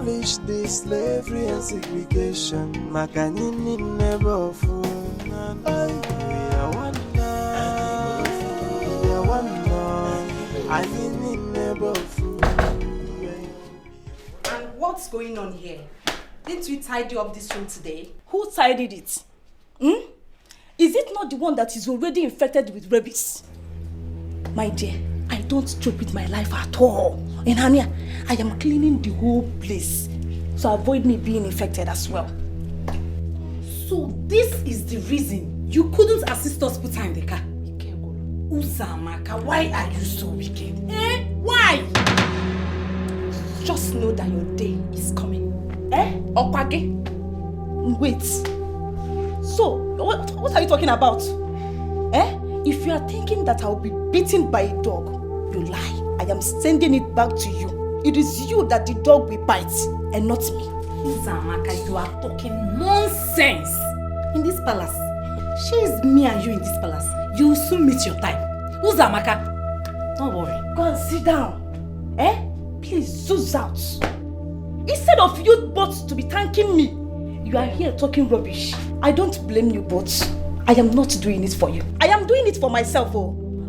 abolish this slavery and segregation. Makanini never fool. And what's going on here? Didn't we tidy up this room today? Who tidied it? Is it not the one that is already infected with rabies? My dear, I don't joke with my life at all. In Hania, I am cleaning the whole place. So avoid me being infected as well. So this is the reason you couldn't assist us put her in the car? Uzamaka, why are you so wicked? Why? Just know that your day is coming. Okwage? Wait. So, what are you talking about? If you are thinking that I will be beaten by a dog, you lie. I am sending it back to you. It is you that the dog will bite, and not me. Uzamaka, you are talking nonsense. In this palace. She is me and you in this palace. You will soon meet your time. Uzamaka, don't worry. Go and sit down. Please, zoom out. Instead of you both to be thanking me, you are here talking rubbish. I don't blame you both. I am not doing it for you. I am doing it for myself.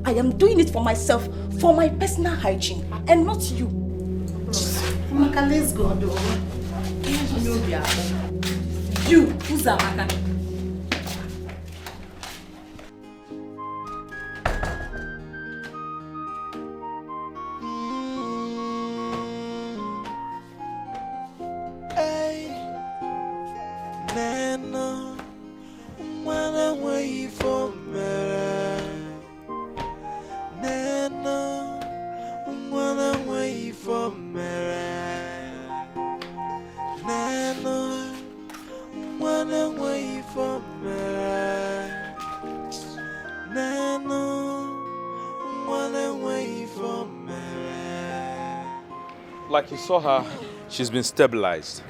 I am doing it for myself, for my personal hygiene, and not you. Uzamaka, let's go. You, Uzamaka. Like you saw her, she's been stabilized,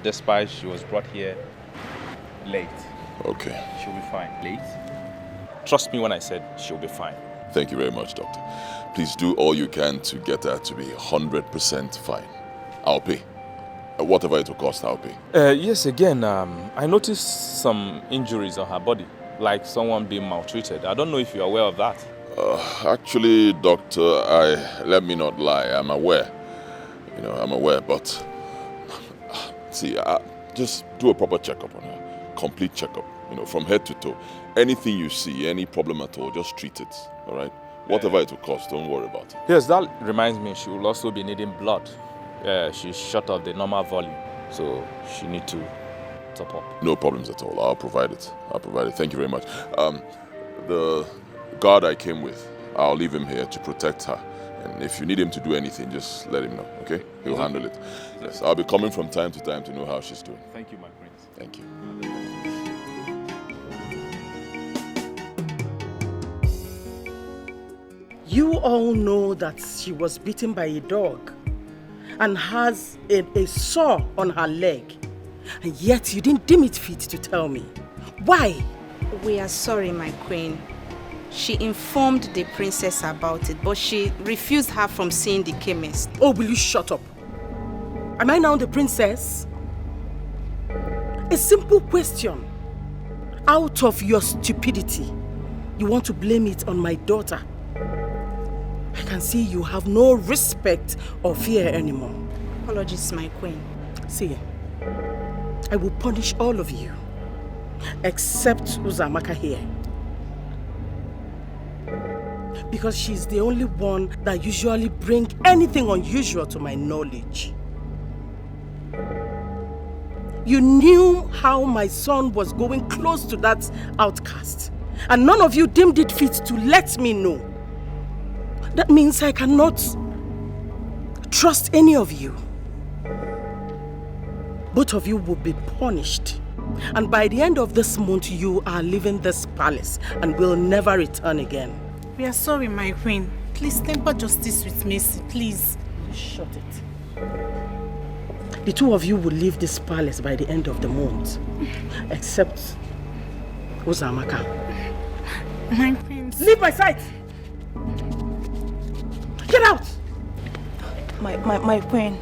despite she was brought here late. Okay. She'll be fine. Late? Trust me when I said she'll be fine. Thank you very much, doctor. Please do all you can to get her to be 100% fine. I'll pay. Whatever it will cost, I'll pay. Yes, again, I noticed some injuries on her body, like someone being maltreated. I don't know if you're aware of that. Actually, doctor, let me not lie, I'm aware. I'm aware, but see, just do a proper checkup on her. Complete checkup, from head to toe. Anything you see, any problem at all, just treat it, all right? Whatever it will cost, don't worry about it. Yes, that reminds me, she will also be needing blood. She's short of the normal volume, so she needs to top up. No problems at all. I'll provide it. Thank you very much. The guard I came with, I'll leave him here to protect her. And if you need him to do anything, just let him know, okay? He'll handle it. Yes, I'll be coming from time to time to know how she's doing. Thank you, my prince. Thank you. You all know that she was bitten by a dog and has a sore on her leg. And yet you didn't deem it fit to tell me. Why? We are sorry, my queen. She informed the princess about it, but she refused her from seeing the chemist. Oh, will you shut up? Am I now the princess? A simple question. Out of your stupidity, you want to blame it on my daughter. I can see you have no respect or fear anymore. Apologies, my queen. See, I will punish all of you, except Uzamaka here. Because she's the only one that usually brings anything unusual to my knowledge. You knew how my son was going close to that outcast, and none of you deemed it fit to let me know. That means I cannot trust any of you. Both of you will be punished. And by the end of this month, you are leaving this palace and will never return again. We are sorry, my queen. Please temper justice with mercy, please. Shut it. The two of you will leave this palace by the end of the month. Except Uzamaka. My prince. Leave my sight! Get out! My queen,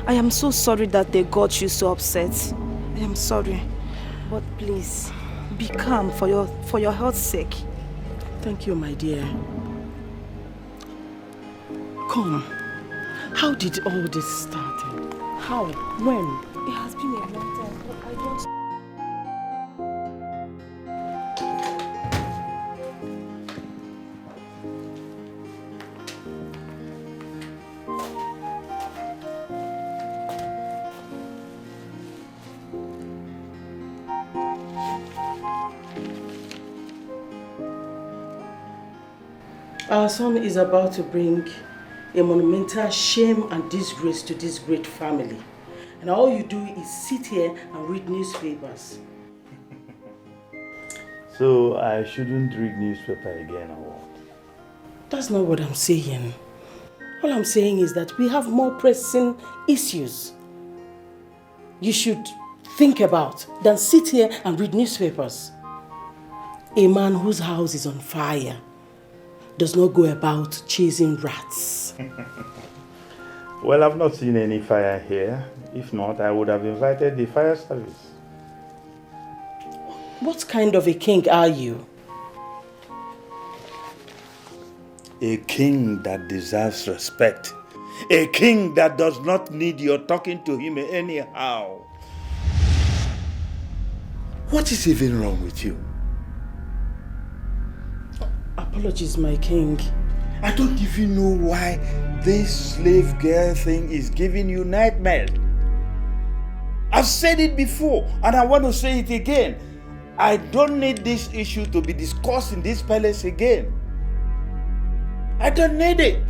I am so sorry that they got you so upset. I am sorry. But please, be calm for your health's sake. Thank you, my dear. Come. How did all this start? How? When? It has been a long time, but I don't... Our son is about to bring a monumental shame and disgrace to this great family. And all you do is sit here and read newspapers. So I shouldn't read newspaper again or what? That's not what I'm saying. All I'm saying is that we have more pressing issues you should think about than sit here and read newspapers. A man whose house is on fire does not go about chasing rats. Well, I've not seen any fire here. If not, I would have invited the fire service. What kind of a king are you? A king that deserves respect. A king that does not need your talking to him anyhow. What is even wrong with you? Apologies, my king. I don't even know why this slave girl thing is giving you nightmares. I've said it before and I want to say it again. I don't need this issue to be discussed in this palace again. I don't need it.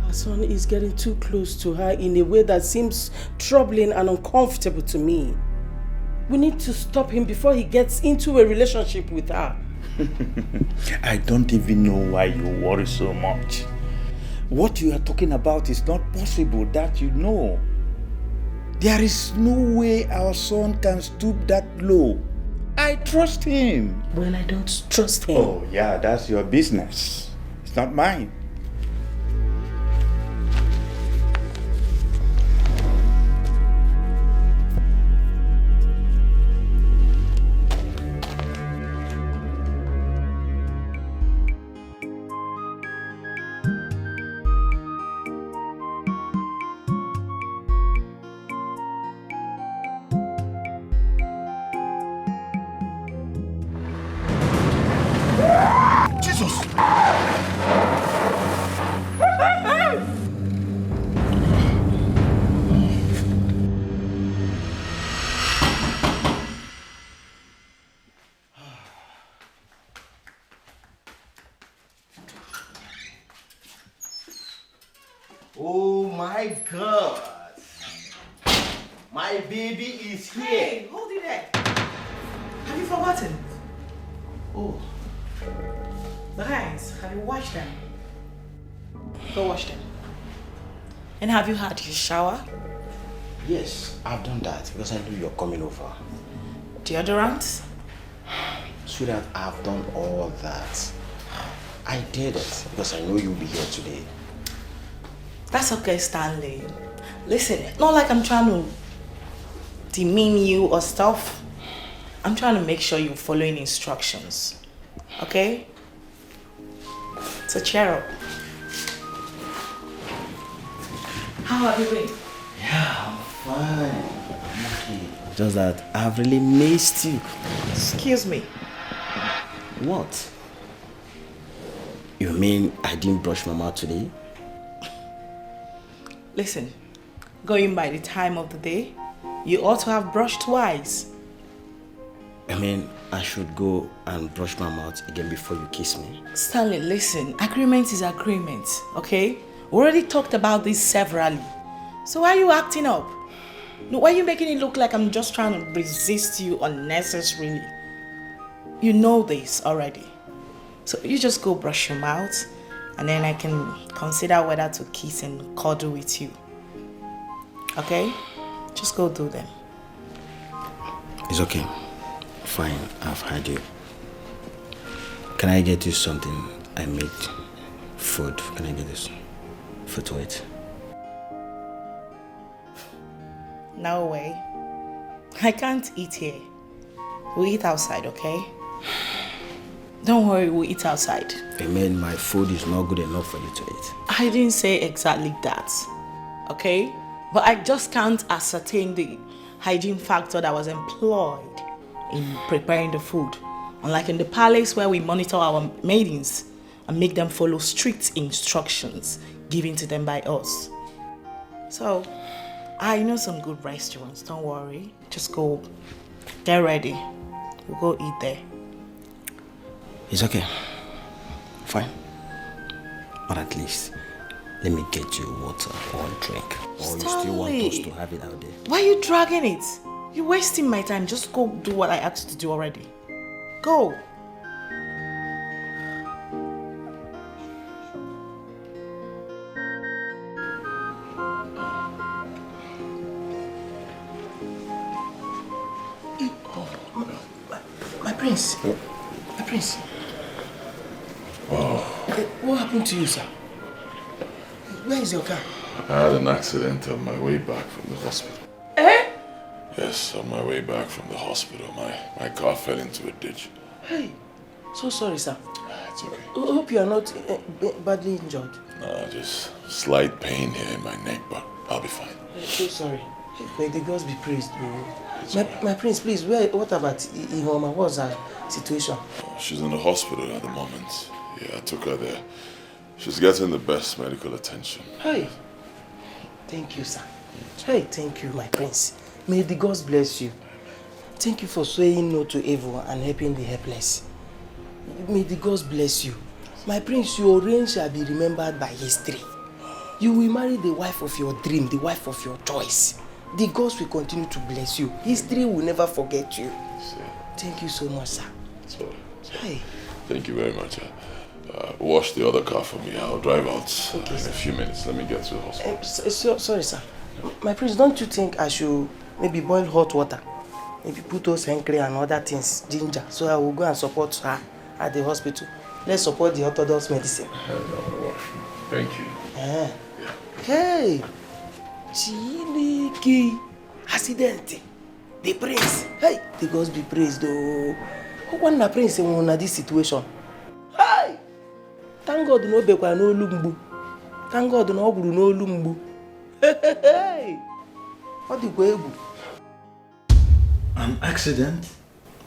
Our son is getting too close to her in a way that seems troubling and uncomfortable to me. We need to stop him before he gets into a relationship with her. I don't even know why you worry so much. What you are talking about is not possible, that you know. There is no way our son can stoop that low. I trust him. Well, I don't trust him. Oh, yeah, that's your business. It's not mine. Oh my God! My baby is here! Hey, hold it there! Have you forgotten? Oh. The hands, have you washed them? Go wash them. And have you had your shower? Yes, I've done that because I knew you're coming over. Deodorant? Sweetheart, I've done all that. I did it because I know you'll be here today. That's okay, Stanley. Listen, not like I'm trying to demean you or stuff. I'm trying to make sure you're following instructions. Okay? So cheer up. How have you been? Yeah, I'm fine. I'm okay. Just that I've really missed you. Excuse me. What? You mean I didn't brush my mouth today? Listen, going by the time of the day, you ought to have brushed twice. I mean, I should go and brush my mouth again before you kiss me. Stanley, listen, agreement is agreement, okay? We already talked about this severally. So why are you acting up? No, why are you making it look like I'm just trying to resist you unnecessarily? You know this already. So you just go brush your mouth and then I can consider whether to kiss and cuddle with you. Okay? Just go do them. It's okay. Fine, I've heard you. Can I get you something? I made food. Can I get this food to eat? No way. I can't eat here. We'll eat outside, okay? Don't worry, we'll eat outside. I mean, my food is not good enough for you to eat. I didn't say exactly that, okay? But I just can't ascertain the hygiene factor that was employed in preparing the food. Unlike in the palace where we monitor our maidens and make them follow strict instructions given to them by us. So, I know some good restaurants, don't worry. Just go, get ready. We'll go eat there. It's okay. Fine. But at least, let me get you water or a drink. Or you still want us to have it out there? Why are you dragging it? You're wasting my time. Just go do what I asked you to do already. Go. My prince. My prince. Wow. What happened to you, sir? Where is your car? I had an accident on my way back from the hospital. Eh? Yes, on my way back from the hospital, my car fell into a ditch. Hey, so sorry, sir. It's okay. I hope you are not badly injured. No, just slight pain here in my neck, but I'll be fine. So sorry. May the gods be praised. My prince, please, what about Ihoma? What's her situation? She's in the hospital at the moment. Yeah, I took her there. She's getting the best medical attention. Hey, thank you, sir. Hey, thank you, my prince. May the gods bless you. Thank you for saying no to evil and helping the helpless. May the gods bless you. My prince, your reign shall be remembered by history. You will marry the wife of your dream, the wife of your choice. The gods will continue to bless you. History will never forget you. Thank you so much, sir. Sorry. Hey. Thank you very much. Wash the other car for me. I'll drive out in a sir. few minutes. Let me get to the hospital. Sorry, sir. My prince, don't you think I should maybe boil hot water? Maybe put those henkel and other things, ginger, so I will go and support her at the hospital. Let's support the orthodox medicine. Thank you. Yeah. Hey, Chiliki, accident, the prince. Hey, the gods be praised though. Who want the prince in this situation? Hey, thank God no bekwa no lumbu. Thank God no oguru no lumbu. Hey, what the way? An accident?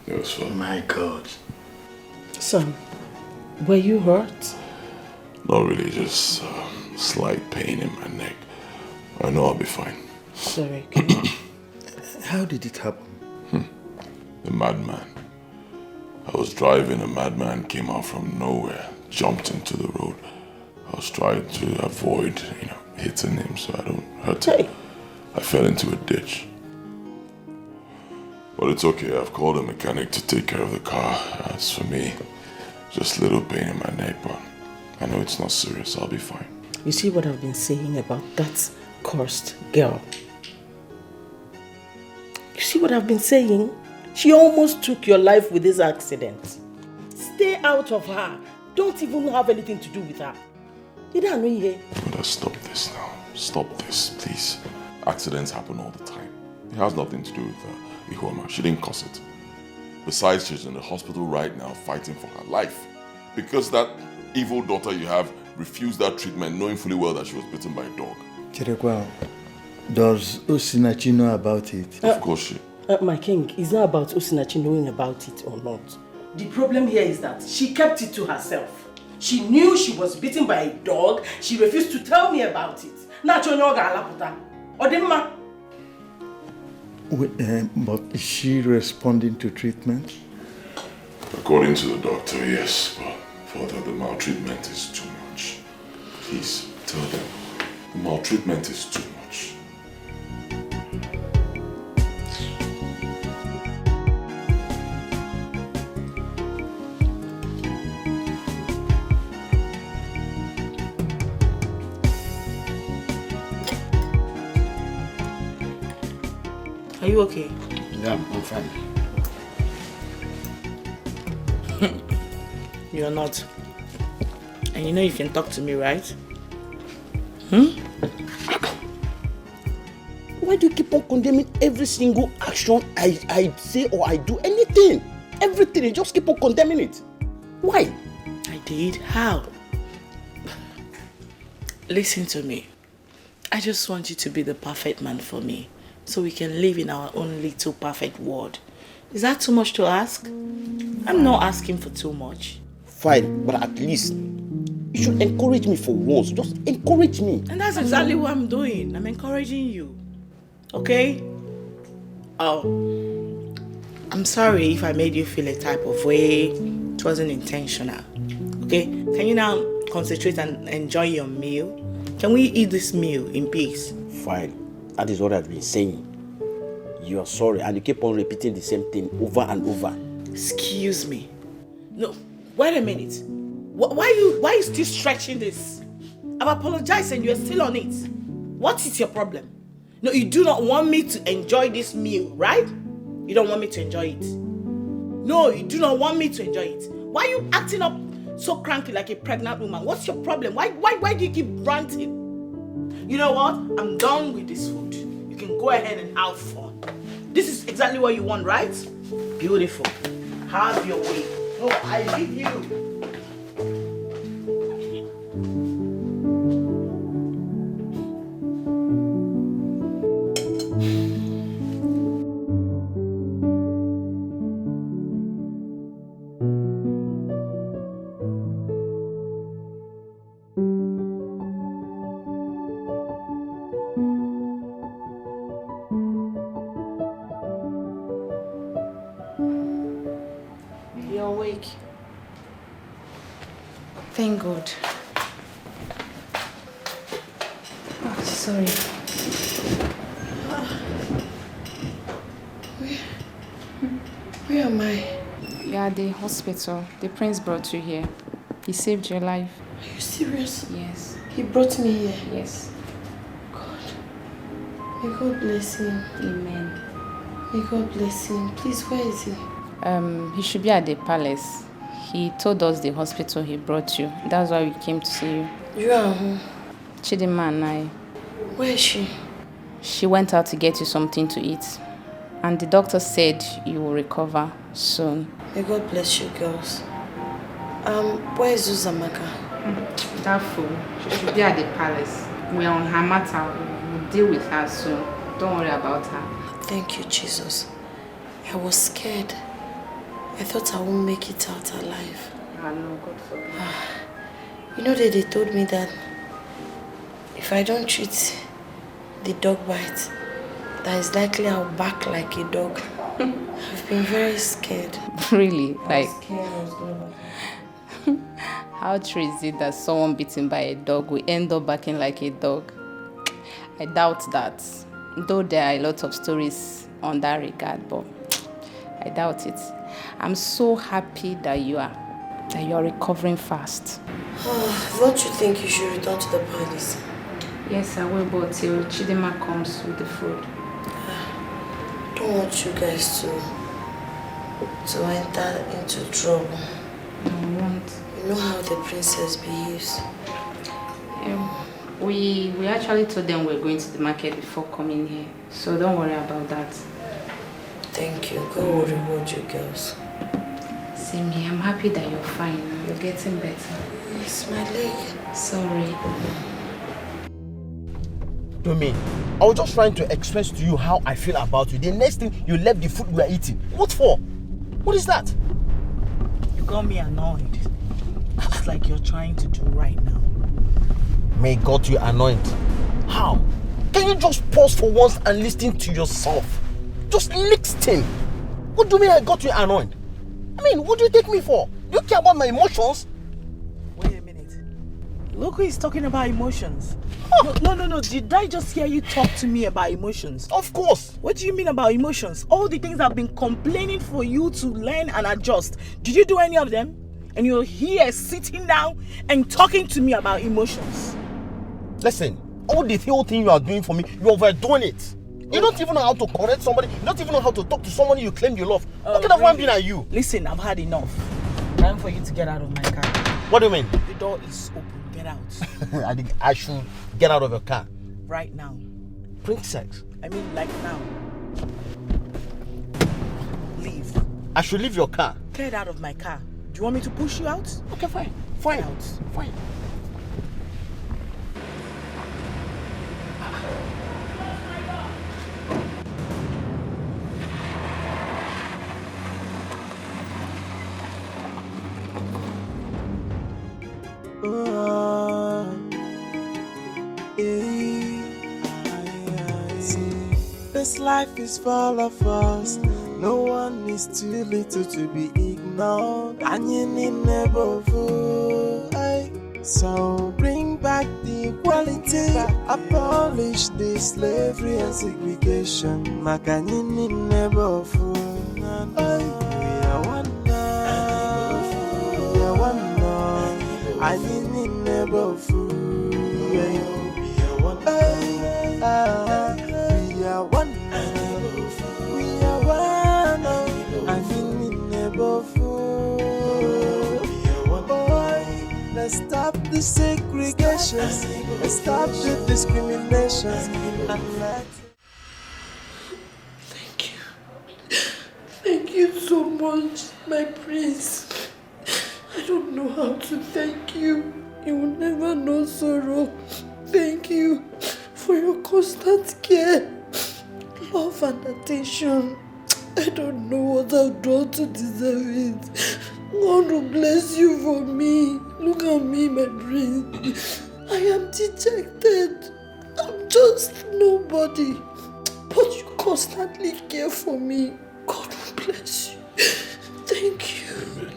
Yes, sir. My God. Son, were you hurt? Not really, just slight pain in my neck. I know I'll be fine. Sorry. How did it happen? The madman. I was driving, a madman came out from nowhere, jumped into the road. I was trying to avoid, hitting him so I don't hurt him. I fell into a ditch. But it's okay, I've called a mechanic to take care of the car. As for me, just a little pain in my neck, but I know it's not serious, I'll be fine. You see what I've been saying about that cursed girl? You see what I've been saying? She almost took your life with this accident. Stay out of her. Don't even have anything to do with her. Did I know you here? Mother, stop this now. Stop this, please. Accidents happen all the time. It has nothing to do with Ihoma. She didn't cause it. Besides, she's in the hospital right now fighting for her life. Because that evil daughter you have refused that treatment knowing fully well that she was bitten by a dog. Chirekwa, does Osinachi know about it? Of course she... my king, it's not about Osinachi knowing about it or not. The problem here is that she kept it to herself. She knew she was bitten by a dog. She refused to tell me about it. But is she responding to treatment? According to the doctor, yes, but further, the maltreatment is too much. Please, tell them, the maltreatment is too much. Are you okay? Yeah, I'm fine. You're not. And you know you can talk to me, right? Why do you keep on condemning every single action I say or I do? Anything. Everything. You just keep on condemning it. Why? I did? How? Listen to me. I just want you to be the perfect man for me, so we can live in our own little perfect world. Is that too much to ask? I'm not asking for too much. Fine, but at least you should encourage me for once. Just encourage me. And that's exactly what I'm doing. I'm encouraging you. Okay? Oh, I'm sorry if I made you feel a type of way. It wasn't intentional. Okay? Can you now concentrate and enjoy your meal? Can we eat this meal in peace? Fine. That is what I've been saying. You are sorry and you keep on repeating the same thing over and over. Excuse me. No, wait a minute. Why are you still stretching this? I've apologized and you're still on it. What is your problem? No, you do not want me to enjoy this meal, right? You don't want me to enjoy it. No, you do not want me to enjoy it. Why are you acting up so cranky like a pregnant woman? What's your problem? Why do you keep ranting? You know what? I'm done with this food. You can go ahead and have fun. This is exactly what you want, right? Beautiful. Have your way. No, I leave you. Thank God. Oh, sorry. Where am I? You're at the hospital. The prince brought you here. He saved your life. Are you serious? Yes. He brought me here? Yes. God. May God bless him. Amen. May God bless him. Please, where is he? He should be at the palace. He told us the hospital he brought you. That's why we came to see you. You are who? Chidima and I. Where is she? She went out to get you something to eat. And the doctor said you will recover soon. May God bless you girls. Where is Uzamaka? That fool. She should be at the palace. We're on her matter. We'll deal with her soon. Don't worry about her. Thank you, Jesus. I was scared. I thought I won't make it out alive. I know, God forbid. You know that they told me that if I don't treat the dog bite, that is likely I'll bark like a dog. I've been very scared. Really? Like, how true is it that someone beaten by a dog will end up barking like a dog? I doubt that. Though there are a lot of stories on that regard, but I doubt it. I'm so happy that you are recovering fast. Don't you think you should return to the palace? Yes, I will, but till Chidima comes with the food. Don't want you guys to enter into trouble. I won't. You know how the princess behaves. We actually told them we're going to the market before coming here, so don't worry about that. Thank you. God will reward you girls. Same here. I'm happy that you're fine. You're getting better. It's my leg. Sorry. Domi, I was just trying to express to you how I feel about you. The next thing, you left the food we are eating. What for? What is that? You got me annoyed. Just like you're trying to do right now. May God you anoint. How? Can you just pause for once and listen to yourself? Just listen. What do you mean I got you annoyed? I mean, what do you take me for? Do you care about my emotions? Wait a minute. Look who is talking about emotions. Huh. No. Did I just hear you talk to me about emotions? Of course. What do you mean about emotions? All the things I've been complaining for you to learn and adjust. Did you do any of them? And you're here sitting down and talking to me about emotions. Listen, all the whole thing you are doing for me, you're overdoing it. You don't even know how to correct somebody. You don't even know how to talk to someone you claim you love. What kind of one being are you? Listen, I've had enough. Time for you to get out of my car. What do you mean? The door is open. Get out. I think I should get out of your car. Right now. Princess. I mean, like now. Leave. I should leave your car. Get out of my car. Do you want me to push you out? Okay, fine. Fine. Get out. Fine. This life is full of us. No one is too little to be ignored. And you need never fool. So bring back the equality. Abolish the slavery and segregation. Makanini never fool. We are one now. We are one now. And you need never fool. We are one now. We are one. We are one. And you need never fool. Let's stop the segregation. Let's stop the discrimination. And let. Thank you. Thank you so much, my prince. I don't know how to thank you. You will never know sorrow. Thank you for your constant care, love and attention. I don't know what I've done to deserve it. God will bless you for me. Look at me, my prince. I am dejected. I'm just nobody. But you constantly care for me. God will bless you. Thank you. Amen.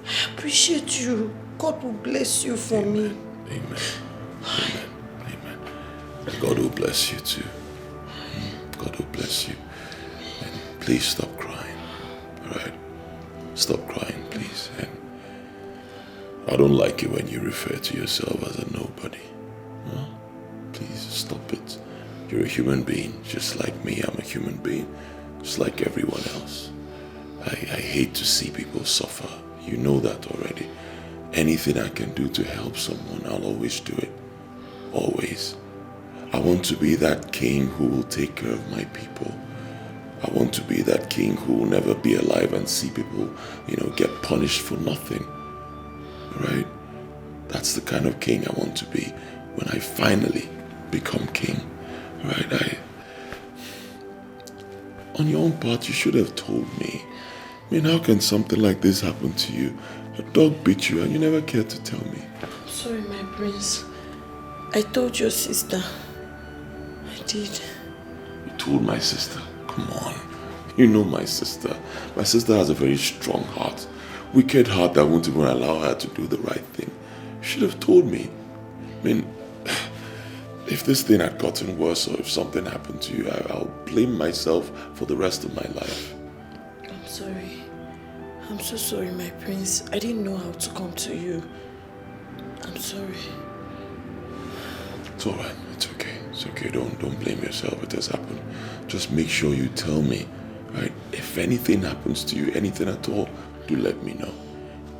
I appreciate you. God will bless you for me. Amen. Amen. Amen. And God will bless you too. God will bless you. And please stop crying. Alright? Stop crying, please. And I don't like it when you refer to yourself as a nobody. Huh? Please stop it. You're a human being, just like me. I'm a human being, just like everyone else. I hate to see people suffer. You know that already. Anything I can do to help someone, I'll always do it. Always. I want to be that king who will take care of my people. I want to be that king who will never be alive and see people, get punished for nothing. Right? That's the kind of king I want to be when I finally become king. Right? On your own part, you should have told me. I mean, how can something like this happen to you? A dog bit you and you never cared to tell me. I'm sorry, my prince. I told your sister. I did. You told my sister? Come on. You know my sister. My sister has a very strong heart. Wicked heart that won't even allow her to do the right thing. You should have told me. I mean, if this thing had gotten worse or if something happened to you, I'll blame myself for the rest of my life. I'm sorry. I'm so sorry, my prince. I didn't know how to come to you. I'm sorry. It's alright. It's okay. It's okay. Don't blame yourself. It has happened. Just make sure you tell me, right? If anything happens to you, anything at all, do let me know.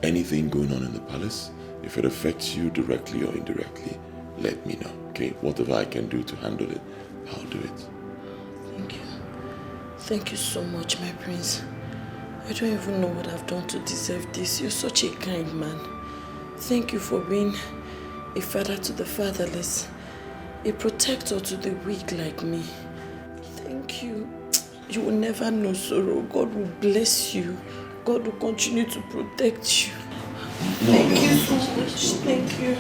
Anything going on in the palace, if it affects you directly or indirectly, let me know. Okay? Whatever I can do to handle it, I'll do it. Thank you. Thank you so much, my prince. I don't even know what I've done to deserve this. You're such a kind man. Thank you for being a father to the fatherless, a protector to the weak like me. Thank you. You will never know sorrow. God will bless you. God will continue to protect you. Thank you so much. Thank you.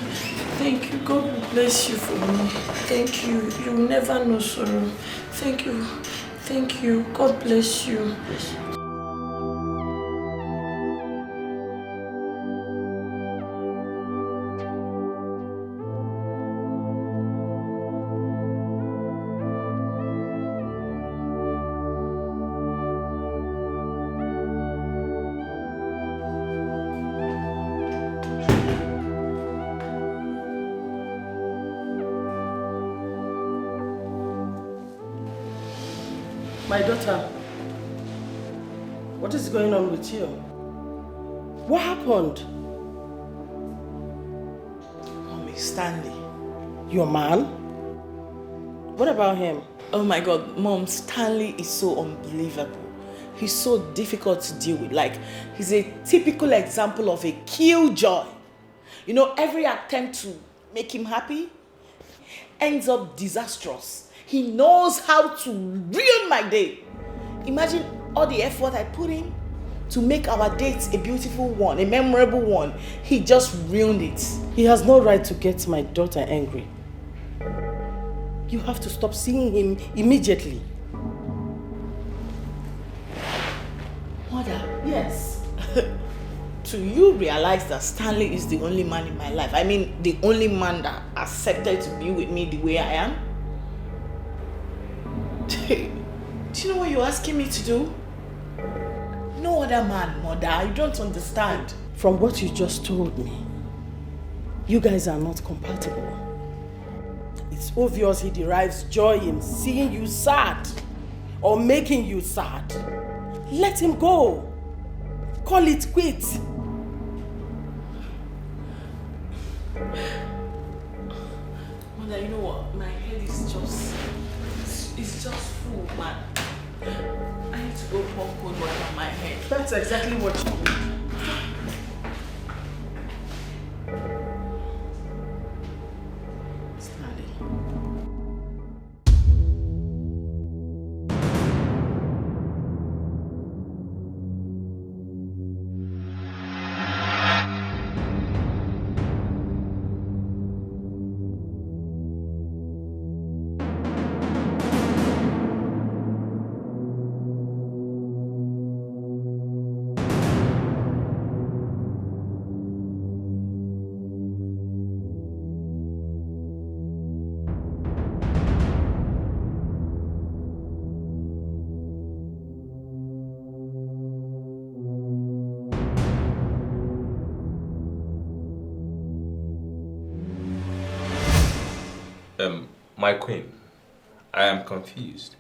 Thank you. God will bless you for me. Thank you. You will never know sorrow. Thank you. Thank you. God bless you. My daughter, what is going on with you? What happened? Mommy, Stanley. Your man? What about him? Oh my God, Mom, Stanley is so unbelievable. He's so difficult to deal with. Like, he's a typical example of a killjoy. You know, every attempt to make him happy ends up disastrous. He knows how to ruin my day. Imagine all the effort I put in to make our date a beautiful one, a memorable one. He just ruined it. He has no right to get my daughter angry. You have to stop seeing him immediately. Mother, yes. Do you realize that Stanley is the only man in my life? I mean, the only man that accepted to be with me the way I am? Do you know what you're asking me to do? No other man, Mother. You don't understand. From what you just told me, you guys are not compatible. It's obvious he derives joy in seeing you sad or making you sad. Let him go. Call it quits. Mother, you know what? My head is just... It's just full, man. I need to go pour cold water on my head. That's exactly what you need. My queen, I am confused.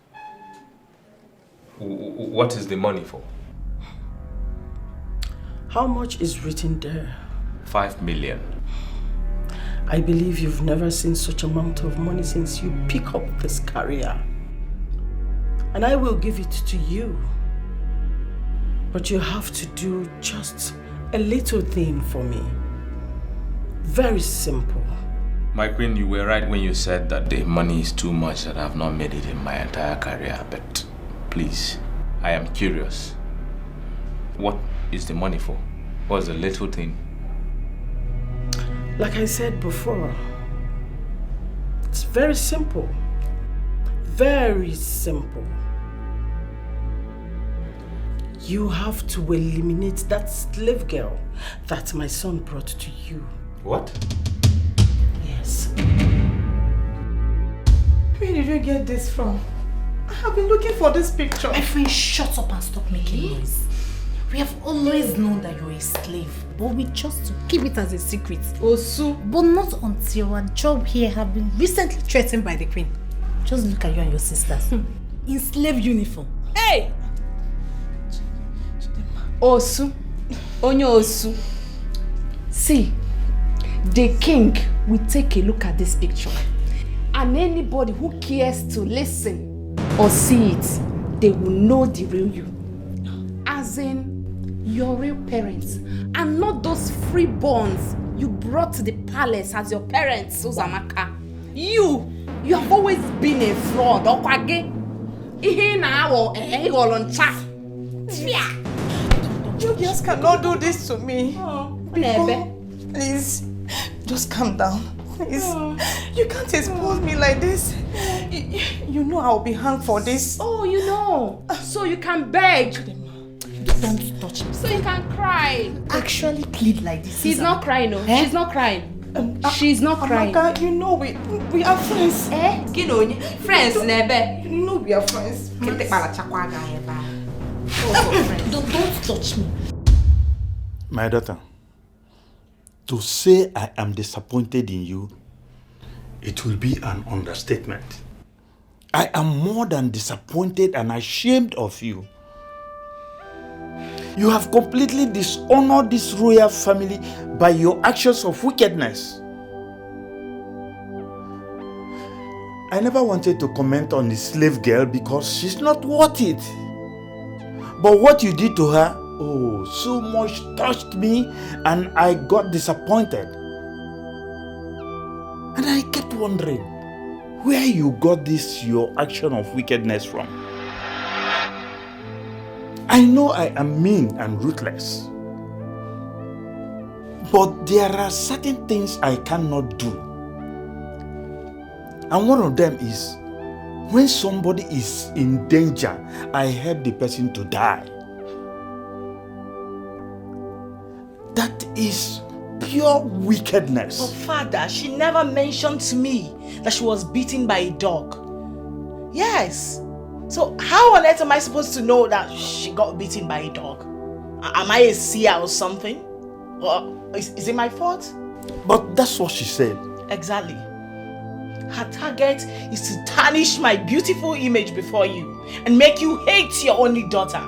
What is the money for? How much is written there? 5 million. I believe you've never seen such amount of money since you pick up this career. And I will give it to you. But you have to do just a little thing for me. Very simple. My queen, you were right when you said that the money is too much, that I have not made it in my entire career. But please, I am curious. What is the money for? What's the little thing? Like I said before, it's very simple. Very simple. You have to eliminate that slave girl that my son brought to you. What? Yes. Where did you get this from? I have been looking for this picture. My friend, shut up and stop making noise. We have always known that you're a slave, but we chose to keep it as a secret. Osu. But not until our job here have been recently threatened by the queen. Just look at you and your sisters. In slave uniform. Hey! Osu. Onyo Osu. See, the king will take a look at this picture. And anybody who cares to listen or see it, they will know the real you. As in, your real parents. And not those freeborns you brought to the palace as your parents, Uzamaka. You have always been a fraud. You just cannot do this to me. Please, just calm down. Please, you can't expose me like this. You know I'll be hanged for this. Oh, you know. So you can beg. Don't touch me. So you can cry. Actually plead like this. He's not crying, no. She's not crying. She's not crying. Amaka, you know we are friends. Friends, Nebe. You know we are friends. Don't touch me. My daughter, to say I am disappointed in you, it will be an understatement. I am more than disappointed and ashamed of you. You have completely dishonored this royal family by your actions of wickedness. I never wanted to comment on the slave girl because she's not worth it. But what you did to her, oh, so much touched me and I got disappointed. And I kept wondering where you got this your action of wickedness from. I know I am mean and ruthless. But there are certain things I cannot do. And one of them is when somebody is in danger, I help the person to die. That is pure wickedness. But Father, she never mentioned to me that she was beaten by a dog. Yes. So how on earth am I supposed to know that she got beaten by a dog? Am I a seer or something? Or is it my fault? But that's what she said. Exactly. Her target is to tarnish my beautiful image before you and make you hate your only daughter.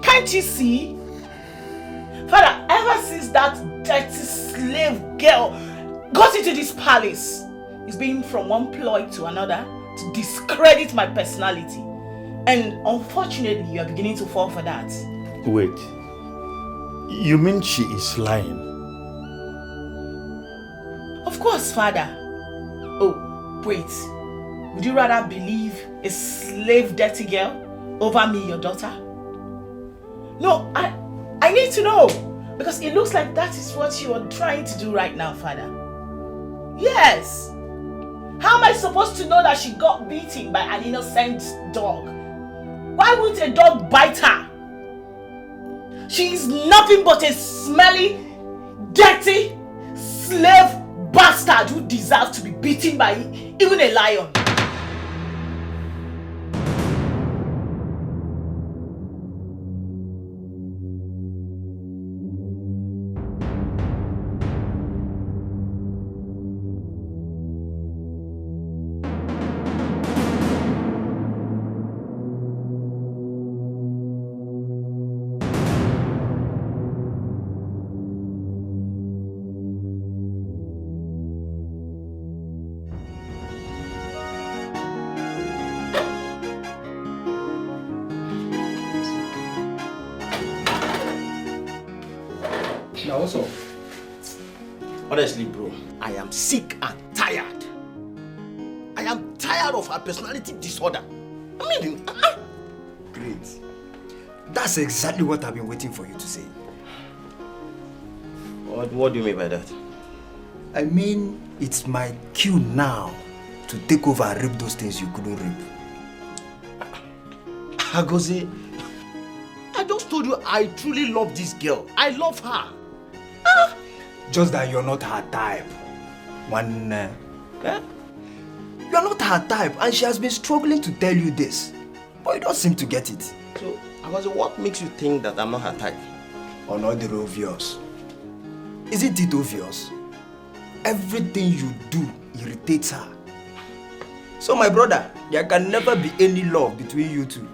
Can't you see? Father, ever since that dirty slave girl got into this palace, it's been from one ploy to another to discredit my personality. And unfortunately, you are beginning to fall for that. Wait. You mean she is lying? Of course, Father. Oh, wait. Would you rather believe a slave dirty girl over me, your daughter? No, I need to know. Because it looks like that is what you are trying to do right now, Father. Yes. How am I supposed to know that she got beaten by an innocent dog? Why would a dog bite her? She is nothing but a smelly, dirty, slave bastard who deserves to be beaten by even a lion. Now what's up? Honestly, bro, I am sick and tired. I am tired of her personality disorder. I mean, Great. That's exactly what I've been waiting for you to say. What do you mean by that? I mean, it's my cue now to take over and rape those things you couldn't rape. Agozi, I just told you I truly love this girl. I love her. Just that you're not her type. You're not her type, and she has been struggling to tell you this. But you don't seem to get it. So, Agozi, what makes you think that I'm not her type? Or not the obvious. Isn't it obvious? Everything you do irritates her. So my brother, there can never be any love between you two.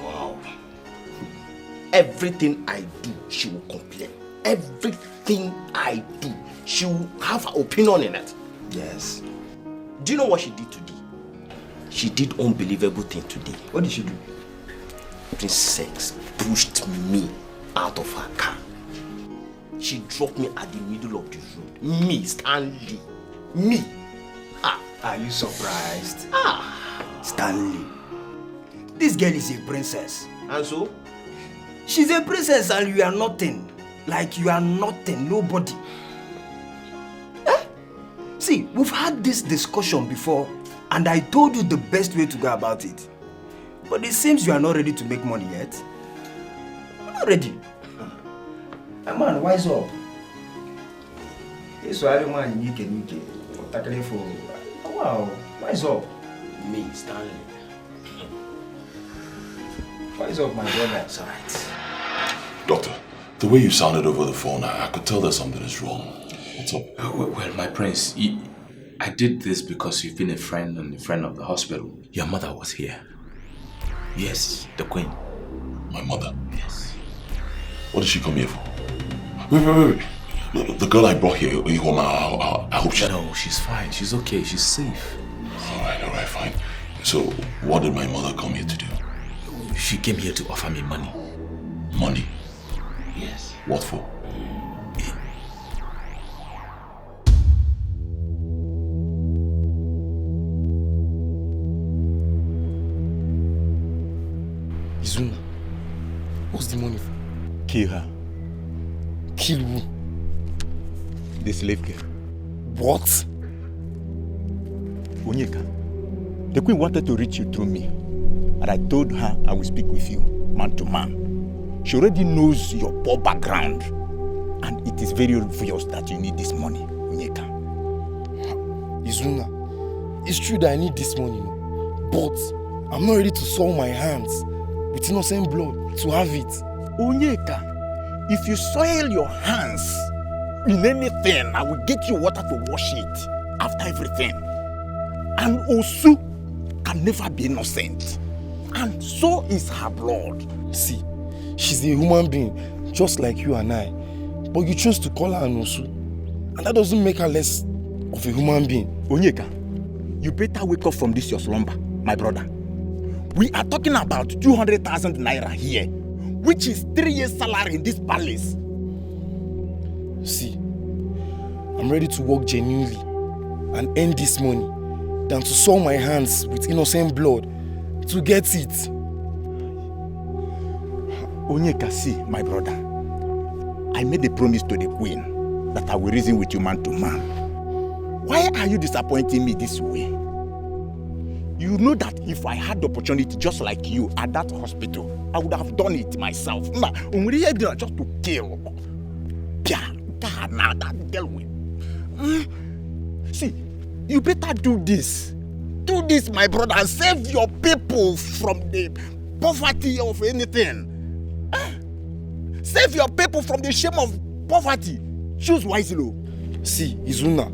Wow. Everything I do, she will complain. Everything I do, she will have her opinion in it. Yes. Do you know what she did today? She did unbelievable thing today. What did she do? Princess pushed me out of her car. She dropped me at the middle of the road. Me, Stanley. Me. Are you surprised? Stanley. This girl is a princess. And so? She's a princess and you are nothing. Like you are nothing, nobody. See, we've had this discussion before and I told you the best way to go about it. But it seems you are not ready to make money yet. You're not ready. Man, wise up. This one man you can tackle for. Wow, wise up. Me, Stanley. Wise up, my brother. It's alright. Doctor, the way you sounded over the phone, I could tell that something is wrong. What's up? Well, my prince, I did this because you've been a friend and a friend of the hospital. Your mother was here. Yes, the queen. My mother? Yes. What did she come here for? Wait. The girl I brought here home, I hope she... No, she's fine. She's okay. She's safe. Alright, fine. So, what did my mother come here to do? She came here to offer me money. Money? Yes. What for? Izuna, what's the money for? Kill her. Kill who? The slave girl. What? Onyeka, the queen wanted to reach you through me. And I told her I will speak with you, man to man. She already knows your poor background. And it is very obvious that you need this money, Onyeka. Izuna, it's true that I need this money, but I'm not ready to soil my hands with innocent blood to have it. Onyeka, if you soil your hands in anything, I will get you water to wash it after everything. And Osu can never be innocent. And so is her blood. See, she's a human being, just like you and I. But you chose to call her an Osu. And that doesn't make her less of a human being. Onyeka, you better wake up from this your slumber, my brother. We are talking about 200,000 naira here, which is 3 years' salary in this palace. See, I'm ready to work genuinely and earn this money than to soil my hands with innocent blood to get it. Onyeka, see, my brother, I made a promise to the queen that I will reason with you man to man. Why are you disappointing me this way? You know that if I had the opportunity just like you at that hospital, I would have done it myself. Just to kill. Now that deal with. See, you better do this. Do this, my brother, and save your people from the poverty of anything. Save your people from the shame of poverty. Choose wisely. See, Izuna,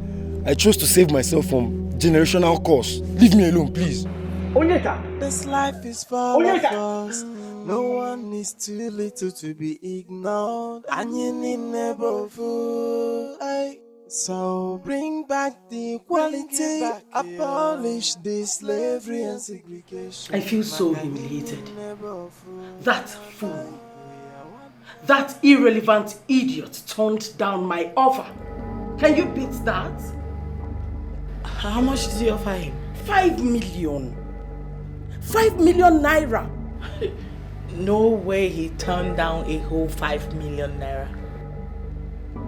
I chose to save myself from generational curse. Leave me alone, please. Onyeka! This life is full of us. No one is too little to be ignored. And you need never fool. So bring back the equality. Abolish the slavery and segregation. I feel so humiliated. That fool, that irrelevant idiot turned down my offer. Can you beat that? How much did you offer him? 5 million. 5 million naira. No way he turned down a whole 5 million naira.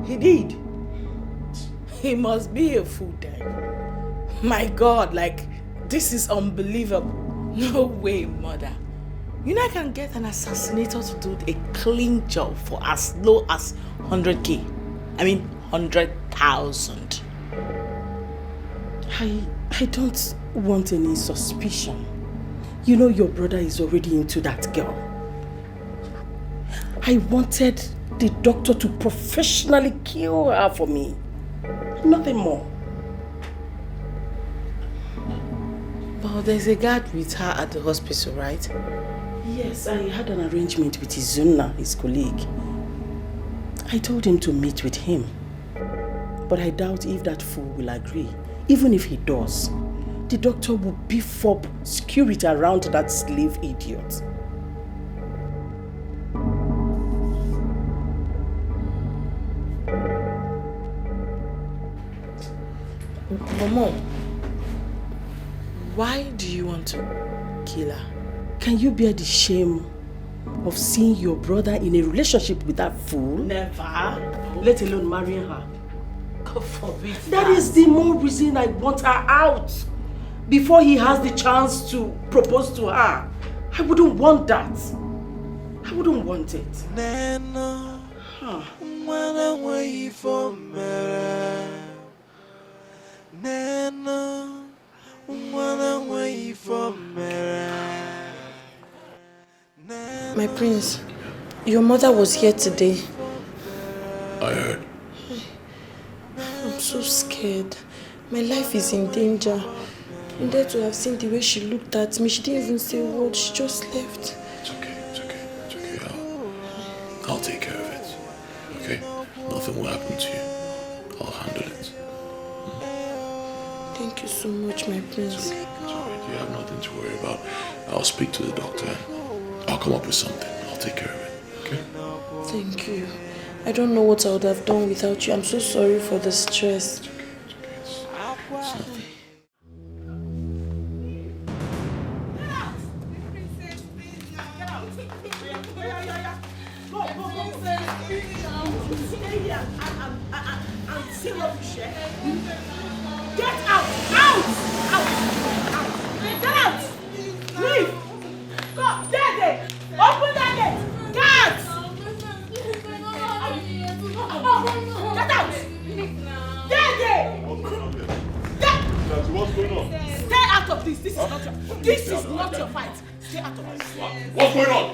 He did. He must be a fool then. My God, like, this is unbelievable. No way, mother. You know I can get an assassinator to do a clean job for as low as 100k. I mean 100,000. I don't want any suspicion. You know your brother is already into that girl. I wanted the doctor to professionally kill her for me. Nothing more. But there's a guard with her at the hospital, right? Yes, I had an arrangement with Izuna, his colleague. I told him to meet with him. But I doubt if that fool will agree. Even if he does, the doctor will beef up security around that slave idiot. But Mom, why do you want to kill her? Can you bear the shame of seeing your brother in a relationship with that fool? Never. Let alone marrying her. God forbid. That is the more reason I want her out. Before he has the chance to propose to her. I wouldn't want that. I wouldn't want it. Nana, when I'm away from me. Nana, when I'm away from me. My prince, your mother was here today. I heard. I'm so scared. My life is in danger. And there to have seen the way she looked at me, she didn't even say a word, she just left. It's okay. I'll take care of it. Okay? Nothing will happen to you. I'll handle it. Thank you so much, my prince. It's alright. You have nothing to worry about. I'll speak to the doctor and I'll come up with something. I'll take care of it. Okay? Thank you. I don't know what I would have done without you. I'm so sorry for the stress. It's okay. It's nothing. Get out! Out! Out! Out! Get out! Leave! Go! Daddy! Open that gate! Guards! Get out! Daddy! What's going on? Stay out of this! This is not your fight! Stay out of this! What's going on?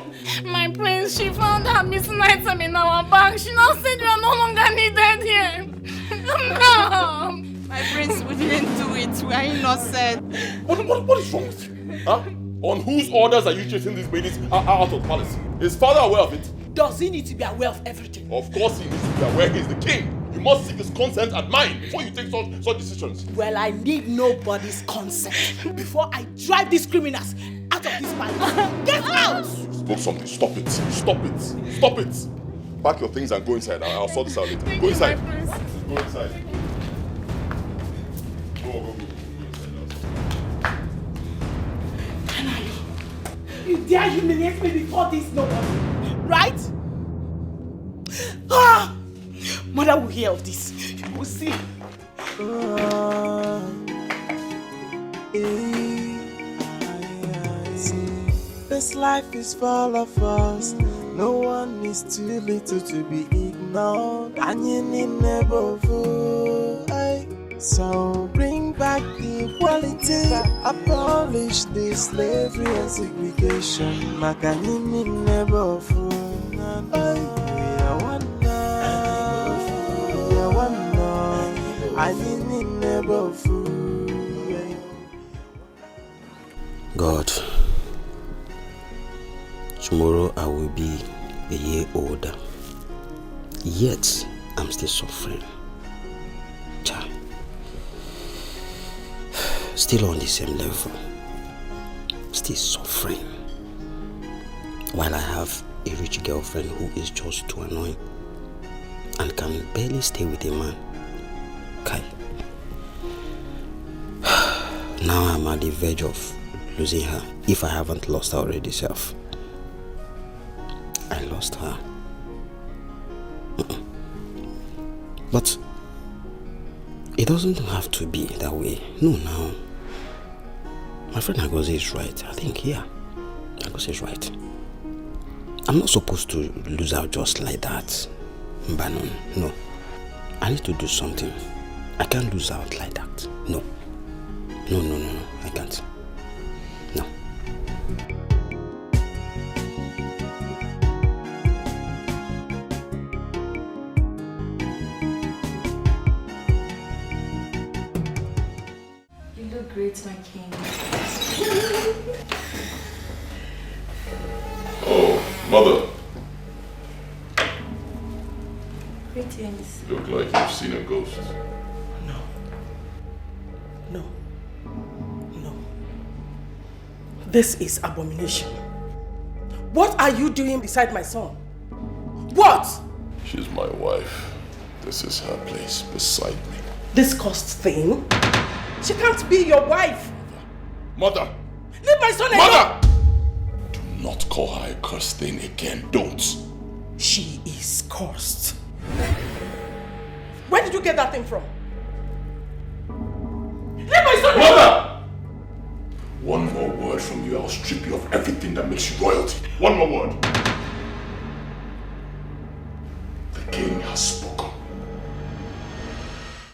My prince, she found her missing item in our bag. She now said we are no longer needed here. No! My prince, we didn't do it. We are innocent. What is wrong with you? Huh? On whose orders are you chasing these ladies out of the palace? Is father aware of it? Does he need to be aware of everything? Of course he needs to be aware he is the king. You must seek his consent and mine before you take such decisions. Well, I need nobody's consent before I drive these criminals out of this palace. Get out! You spoke something. Stop it. Stop it. Stop it. Pack your things and go inside. I'll sort this out later. Go inside. Go inside. Go. You dare humiliate me before this nobody, right? Ah! Mother will hear of this. You will see. This life is full of us. No one is too little to be ignored. And you need never fool. So bring back the equality. Abolish the slavery and segregation. Makanini never fool. God, tomorrow I will be a year older, yet I'm still suffering. Child, still on the same level, still suffering, while I have a rich girlfriend who is just too annoying and can barely stay with a man. Kai. Now I'm at the verge of losing her, if I haven't lost her already self. I lost her. But it doesn't have to be that way. No, now. My friend Agoze is right. I think, yeah, Agoze is right. I'm not supposed to lose out just like that. Banon, no. I need to do something. I can't lose out like that. No. No, I can't. No. You look great, my king. Oh, mother. Greetings. You look like you've seen a ghost. No. This is abomination. What are you doing beside my son? What? She's my wife. This is her place beside me. This cursed thing? She can't be your wife. Mother! Leave my son alone! Mother! Do not call her a cursed thing again. Don't. She is cursed. Where did you get that thing from? Leave my son alone! Mother! One more word from you, I'll strip you of everything that makes you royalty. One more word. The king has spoken.